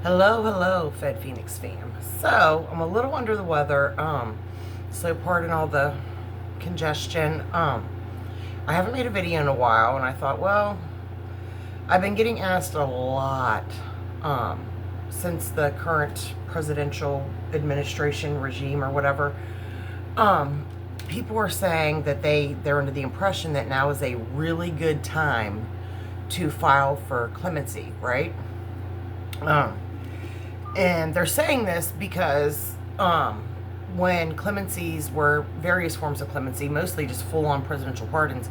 Hello, FedPhoenix fam. So, I'm a little under the weather, so pardon all the congestion. I haven't made a video in a while, and I thought, well, I've been getting asked a lot, since the current presidential administration regime or whatever. People are saying that they're under the impression that now is a really good time to file for clemency, right? And they're saying this because when clemencies were various forms of clemency, mostly just full-on presidential pardons,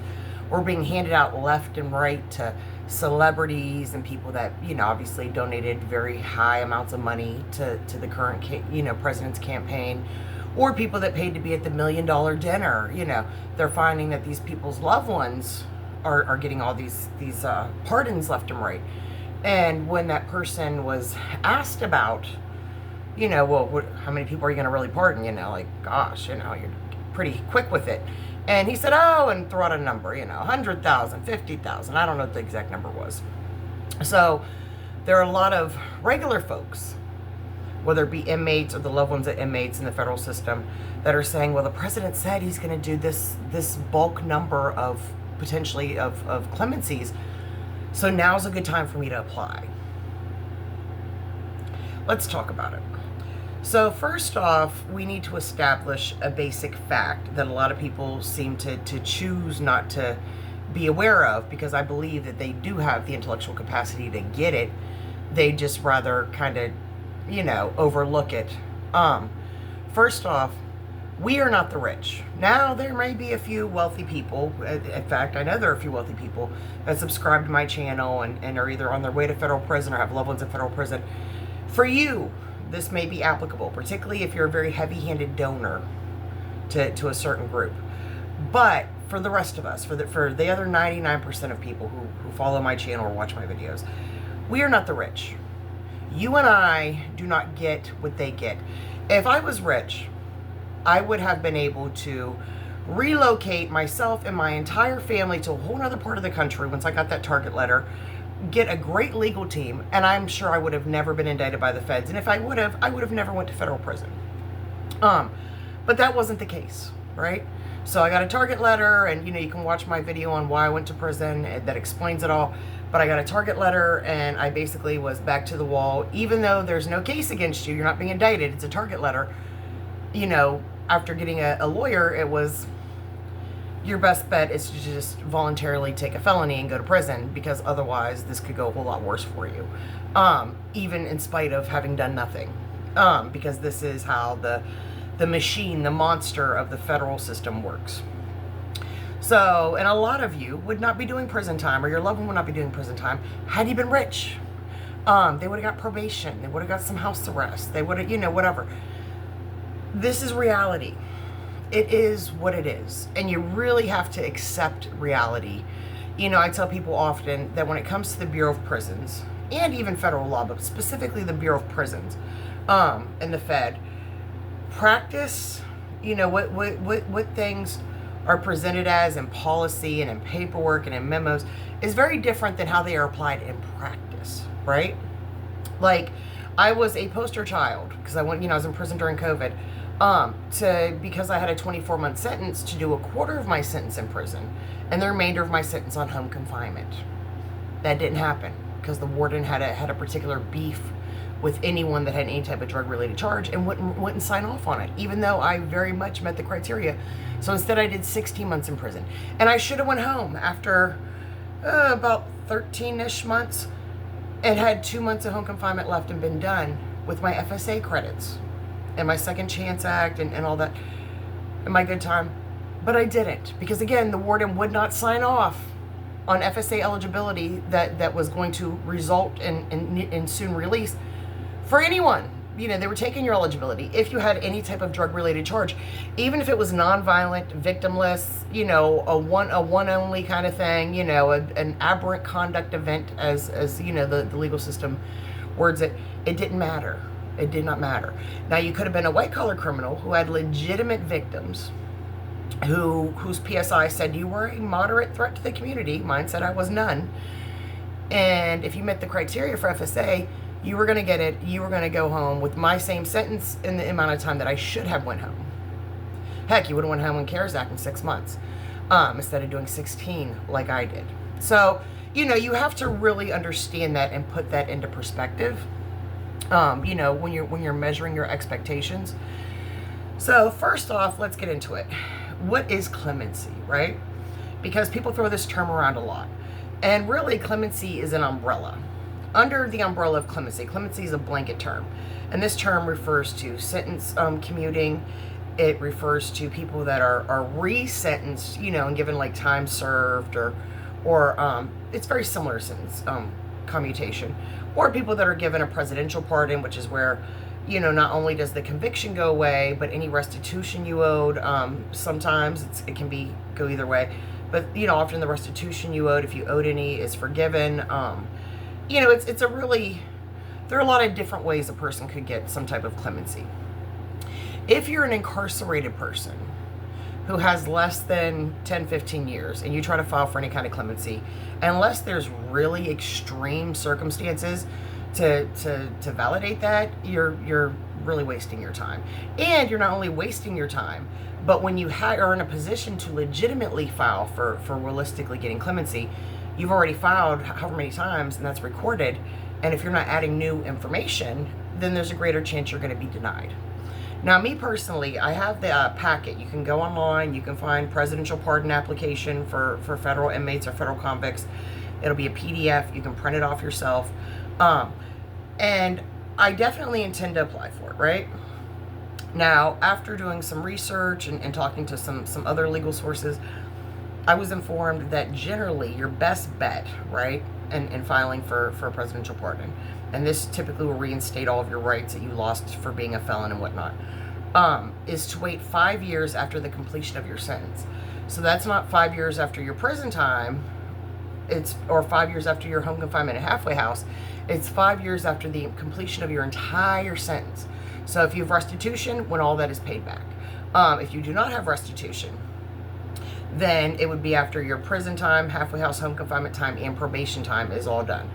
were being handed out left and right to celebrities and people that, obviously donated very high amounts of money to the current, president's campaign, or people that paid to be at the $1 million dinner. They're finding that these people's loved ones are getting all these pardons left and right. And when that person was asked about, how many people are you going to really pardon? Gosh, you're pretty quick with it. And he said, and throw out a number, 100,000, 50,000. I don't know what the exact number was. So there are a lot of regular folks, whether it be inmates or the loved ones of inmates in the federal system, that are saying, well, the president said he's going to do this bulk number of potentially of clemencies. So now's a good time for me to apply. Let's talk about it. So first off, we need to establish a basic fact that a lot of people seem to choose not to be aware of, because I believe that they do have the intellectual capacity to get it. They just rather kind of, overlook it. First off, we are not the rich. Now, there may be a few wealthy people. In fact, I know there are a few wealthy people that subscribe to my channel and are either on their way to federal prison or have loved ones in federal prison. For you, this may be applicable, particularly if you're a very heavy-handed donor to a certain group. But for the rest of us, for the other 99% of people who follow my channel or watch my videos, we are not the rich. You and I do not get what they get. If I was rich, I would have been able to relocate myself and my entire family to a whole other part of the country once I got that target letter, get a great legal team, and I'm sure I would have never been indicted by the feds. And if I would have never went to federal prison. But that wasn't the case, right? So I got a target letter, and you can watch my video on why I went to prison that explains it all. But I got a target letter, and I basically was back to the wall. Even though there's no case against you, you're not being indicted, it's a target letter. After getting a lawyer, it was, your best bet is to just voluntarily take a felony and go to prison, because otherwise this could go a whole lot worse for you, even in spite of having done nothing, because this is how the machine, the monster of the federal system works. So, and a lot of you would not be doing prison time, or your loved one would not be doing prison time had you been rich. They would have got probation, they would have got some house arrest, they would have, whatever. This is reality. It is what it is. And you really have to accept reality. I tell people often that when it comes to the Bureau of Prisons, and even federal law, but specifically the Bureau of Prisons, and the Fed, practice, what things are presented as in policy and in paperwork and in memos is very different than how they are applied in practice, right? Like, I was a poster child, because I was in prison during COVID, because I had a 24-month sentence, to do a quarter of my sentence in prison and the remainder of my sentence on home confinement. That didn't happen because the warden had a particular beef with anyone that had any type of drug-related charge and wouldn't sign off on it, even though I very much met the criteria. So instead I did 16 months in prison. And I should have went home after about 13-ish months and had 2 months of home confinement left and been done with my FSA credits and my Second Chance Act and all that, and my good time. But I didn't, because again, the warden would not sign off on FSA eligibility that was going to result in soon release for anyone. They were taking your eligibility if you had any type of drug-related charge, even if it was non-violent, victimless, a one only kind of thing, an aberrant conduct event, as the legal system words it. It didn't matter. It did not matter. Now, you could have been a white-collar criminal who had legitimate victims, whose PSI said you were a moderate threat to the community. Mine said I was none. And if you met the criteria for FSA, You were going to get it. You were going to go home with my same sentence in the amount of time that I should have went home. Heck, you would have went home in CARES Act in 6 months instead of doing 16 like I did. So, you have to really understand that and put that into perspective. When you're measuring your expectations. So first off, let's get into it. What is clemency, right? Because people throw this term around a lot. And really, clemency is an umbrella. Under the umbrella of clemency is a blanket term. And this term refers to sentence commuting. It refers to people that are re-sentenced, and given like time served or it's very similar to sentence commutation. Or people that are given a presidential pardon, which is where, not only does the conviction go away, but any restitution you owed, sometimes it can go either way. But, often the restitution you owed, if you owed any, is forgiven. It's a really, there are a lot of different ways a person could get some type of clemency. If you're an incarcerated person who has less than 10, 15 years and you try to file for any kind of clemency, unless there's really extreme circumstances to validate that, you're really wasting your time. And you're not only wasting your time, but when you are in a position to legitimately file for realistically getting clemency, you've already filed however many times, and that's recorded. And if you're not adding new information, then there's a greater chance you're going to be denied. Now, me personally, I have the packet. You can go online. You can find presidential pardon application for federal inmates or federal convicts. It'll be a PDF. You can print it off yourself. And I definitely intend to apply for it, right? Now, after doing some research and talking to some other legal sources, I was informed that generally your best bet, right, in filing for a presidential pardon, and this typically will reinstate all of your rights that you lost for being a felon and whatnot, is to wait 5 years after the completion of your sentence. So that's not 5 years after your prison time, or 5 years after your home confinement and halfway house. It's 5 years after the completion of your entire sentence. So if you have restitution, when all that is paid back. If you do not have restitution, then it would be after your prison time, halfway house, home confinement time, and probation time is all done.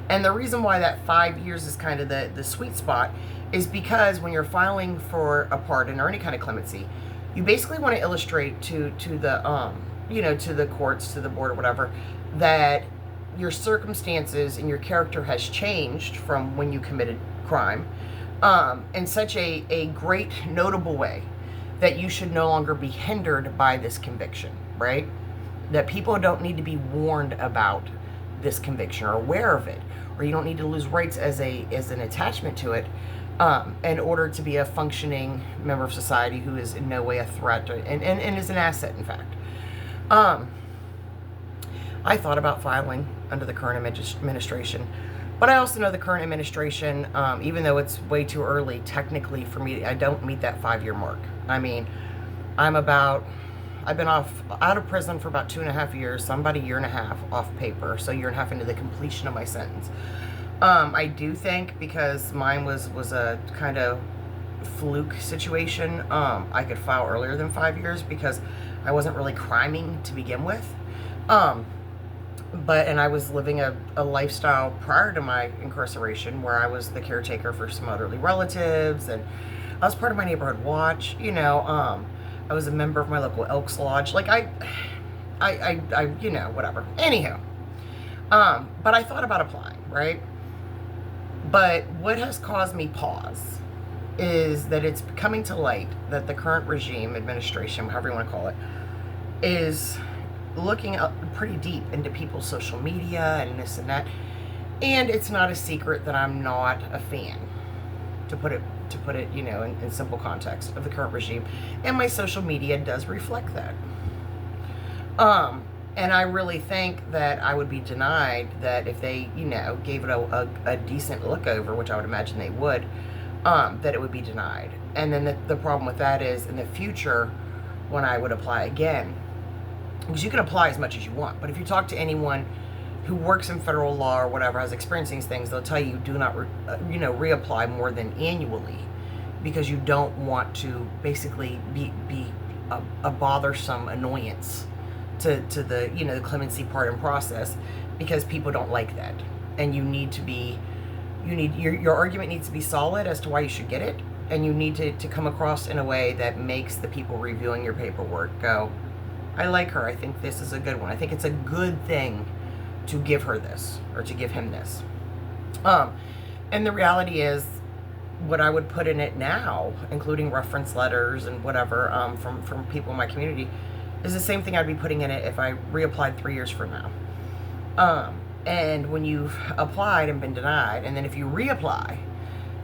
And the reason why that 5 years is kind of the sweet spot is because when you're filing for a pardon or any kind of clemency, you basically want to illustrate to the to the courts, to the board or whatever, that your circumstances and your character has changed from when you committed crime in such a great notable way that you should no longer be hindered by this conviction, right? That people don't need to be warned about this conviction or aware of it, or you don't need to lose rights as an attachment to it in order to be a functioning member of society who is in no way a threat and is an asset, in fact. I thought about filing under the current administration, but I also know the current administration, even though it's way too early technically for me, I don't meet that 5-year mark. I mean, I've been out of prison for about 2.5 years, so I'm about 1.5 years off paper, so 1.5 years into the completion of my sentence. I do think, because mine was a kind of fluke situation, I could file earlier than 5 years because I wasn't really criming to begin with. And I was living a lifestyle prior to my incarceration where I was the caretaker for some elderly relatives, and I was part of my neighborhood watch, I was a member of my local Elks Lodge. Like I whatever. Anywho. But I thought about applying, right? But what has caused me pause is that it's coming to light that the current regime, administration, however you want to call it, is looking up pretty deep into people's social media and this and that. And it's not a secret that I'm not a fan, to put it in simple context, of the current regime. And my social media does reflect that. And I really think that I would be denied that if they, gave it a decent look over, which I would imagine they would, that it would be denied. And then the problem with that is, in the future, when I would apply again, because you can apply as much as you want, but if you talk to anyone who works in federal law or whatever, has experienced these things, they'll tell you do not, reapply more than annually, because you don't want to basically be a bothersome annoyance to the the clemency pardon process, because people don't like that, and you need to be your argument needs to be solid as to why you should get it, and you need to come across in a way that makes the people reviewing your paperwork go, I like her, I think this is a good one, I think it's a good thing to give her this or to give him this. And the reality is, what I would put in it now, including reference letters and whatever from people in my community, is the same thing I'd be putting in it if I reapplied 3 years from now. And when you've applied and been denied, and then if you reapply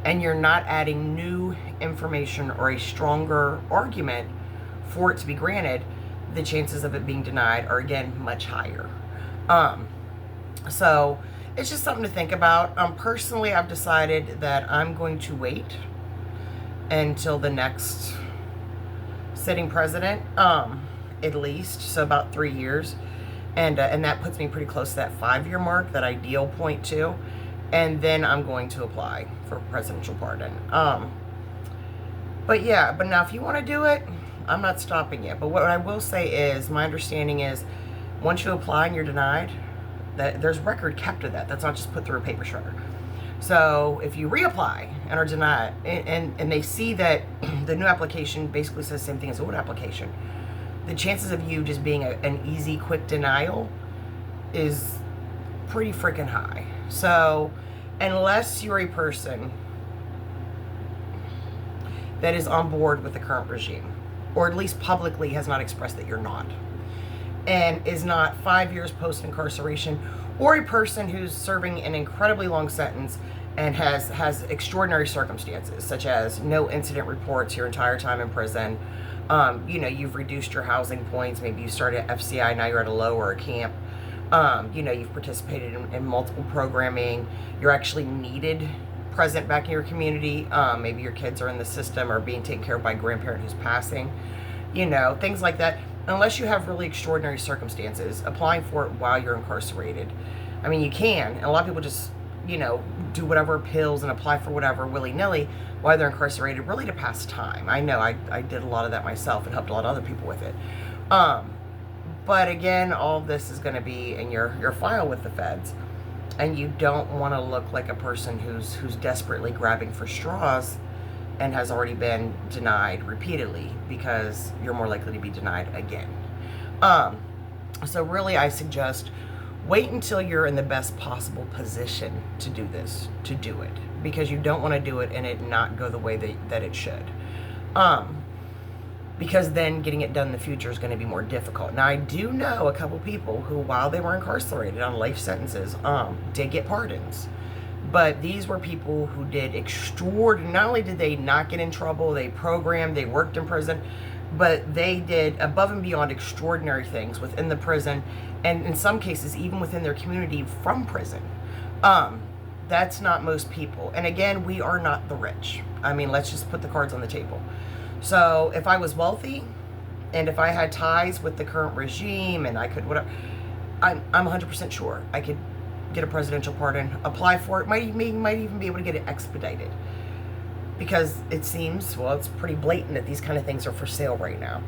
and you're not adding new information or a stronger argument for it to be granted, the chances of it being denied are again much higher. So it's just something to think about. Personally, I've decided that I'm going to wait until the next sitting president, at least, so about 3 years. And that puts me pretty close to that 5-year mark, that ideal point too. And then I'm going to apply for presidential pardon. But now if you want to do it, I'm not stopping you. But what I will say is, my understanding is, once you apply and you're denied, that there's record kept of that. That's not just put through a paper shredder. So if you reapply and are denied, and they see that the new application basically says the same thing as the old application, the chances of you just being an easy, quick denial is pretty freaking high. So unless you're a person that is on board with the current regime, or at least publicly has not expressed that you're not, and is not 5 years post-incarceration, or a person who's serving an incredibly long sentence and has extraordinary circumstances, such as no incident reports your entire time in prison, you've reduced your housing points, maybe you started at FCI, now you're at a low or a camp, you've participated in multiple programming, you're actually needed present back in your community, maybe your kids are in the system or being taken care of by a grandparent who's passing, things like that. Unless you have really extraordinary circumstances, applying for it while you're incarcerated. I mean, you can, and a lot of people just, do whatever pills and apply for whatever willy-nilly while they're incarcerated, really to pass time. I know, I did a lot of that myself and helped a lot of other people with it. But again, all of this is going to be in your file with the feds, and you don't want to look like a person who's desperately grabbing for straws and has already been denied repeatedly, because you're more likely to be denied again. So really, I suggest wait until you're in the best possible position to do this, to do it, because you don't want to do it and it not go the way that it should. Because then getting it done in the future is going to be more difficult. Now, I do know a couple people who, while they were incarcerated on life sentences, did get pardons. But these were people who did extraordinary, not only did they not get in trouble, they programmed, they worked in prison, but they did above and beyond extraordinary things within the prison, and in some cases, even within their community from prison. That's not most people. And again, we are not the rich. I mean, let's just put the cards on the table. So if I was wealthy, and if I had ties with the current regime, and I could, whatever, I'm 100% sure I could get a presidential pardon, apply for it, might even be able to get it expedited, because it seems, well, it's pretty blatant that these kind of things are for sale right now.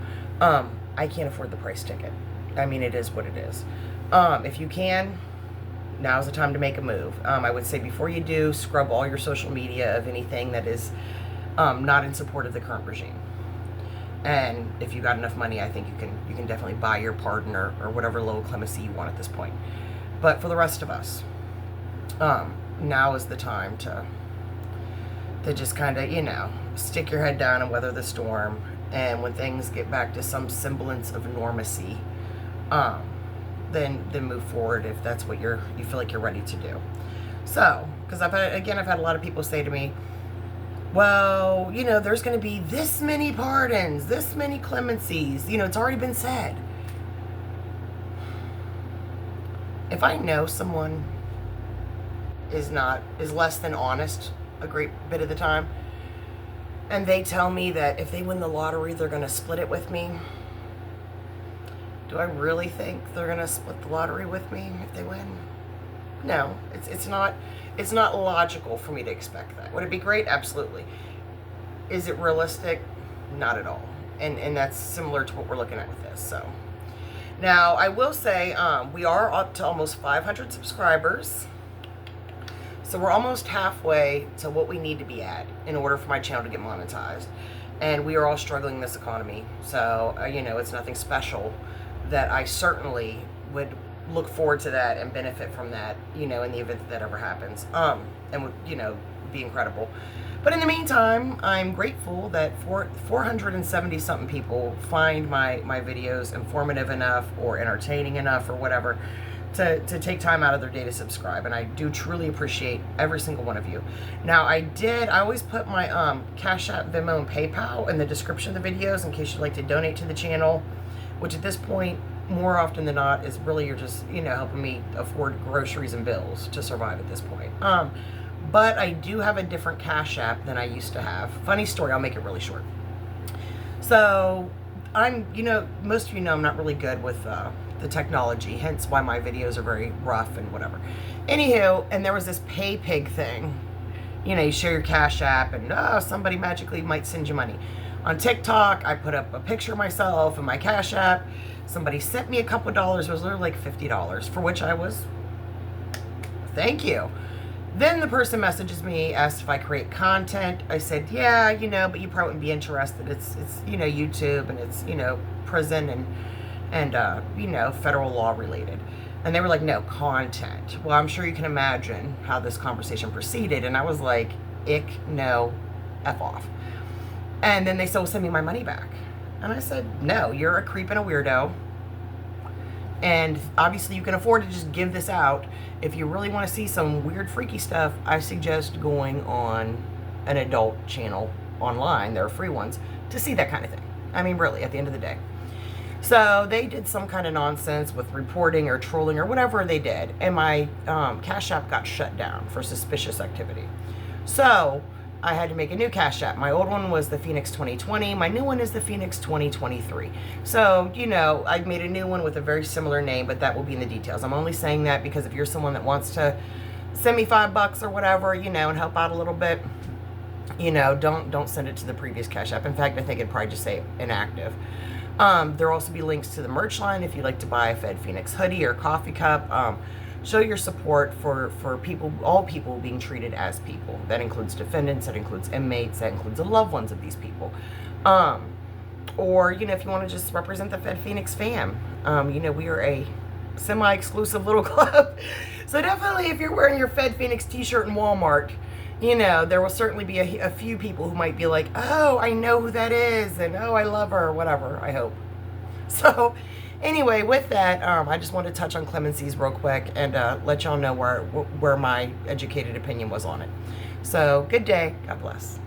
I can't afford the price ticket. I mean, it is what it is. If you can, now's the time to make a move. I would say before you do, scrub all your social media of anything that is not in support of the current regime. And if you got enough money, I think you can definitely buy your pardon or whatever little clemency you want at this point. But for the rest of us, now is the time to just kind of, stick your head down and weather the storm. And when things get back to some semblance of normalcy, then move forward if that's what you feel like you're ready to do. So, because I've had a lot of people say to me, well, there's going to be this many pardons, this many clemencies. It's already been said. If I know someone is less than honest a great bit of the time, and they tell me that if they win the lottery, they're going to split it with me, do I really think they're going to split the lottery with me if they win? No, it's not logical for me to expect that. Would it be great? Absolutely. Is it realistic? Not at all. And that's similar to what we're looking at with this. So now I will say we are up to almost 500 subscribers. So we're almost halfway to what we need to be at in order for my channel to get monetized. And we are all struggling in this economy. So, it's nothing special that I certainly would look forward to that and benefit from that, in the event that that ever happens. And would, be incredible. But in the meantime, I'm grateful that 470 something people find my videos informative enough or entertaining enough or whatever to take time out of their day to subscribe. And I do truly appreciate every single one of you. Now, I always put my Cash App, Venmo, and PayPal in the description of the videos in case you'd like to donate to the channel, which at this point, more often than not, is really you're just, helping me afford groceries and bills to survive at this point. But I do have a different Cash App than I used to have. Funny story, I'll make it really short. So, most of you know I'm not really good with the technology, hence why my videos are very rough and whatever. Anywho, and there was this pay pig thing. You share your Cash App and somebody magically might send you money. On TikTok, I put up a picture of myself and my Cash App. Somebody sent me a couple of dollars. It was literally like $50, for which I was, thank you. Then the person messages me, asked if I create content. I said, yeah, but you probably wouldn't be interested. It's YouTube, and it's, prison and federal law related. And they were like, no, content. Well, I'm sure you can imagine how this conversation proceeded. And I was like, no, F off. And then they said, well, send me my money back. And I said, no, you're a creep and a weirdo. And obviously you can afford to just give this out. If you really want to see some weird, freaky stuff, I suggest going on an adult channel online. There are free ones to see that kind of thing. I mean, really, at the end of the day. So they did some kind of nonsense with reporting or trolling or whatever they did. And my Cash App got shut down for suspicious activity. So I had to make a new Cash App. My old one was the Phoenix 2020. My new one is the Phoenix 2023. So, I made a new one with a very similar name, but that will be in the details. I'm only saying that because if you're someone that wants to send me $5 or whatever, and help out a little bit, don't send it to the previous Cash App. In fact, I think it'd probably just say inactive. There'll also be links to the merch line if you'd like to buy a FedPhoenix hoodie or coffee cup. Show your support for people, all people being treated as people. That includes defendants, that includes inmates, that includes the loved ones of these people. Or, if you want to just represent the FedPhoenix fam. We are a semi-exclusive little club. So definitely if you're wearing your FedPhoenix t-shirt in Walmart, there will certainly be a few people who might be like, oh, I know who that is, and oh, I love her, or whatever, I hope. So anyway, with that, I just wanted to touch on Clemency's real quick and let y'all know where my educated opinion was on it. So, good day. God bless.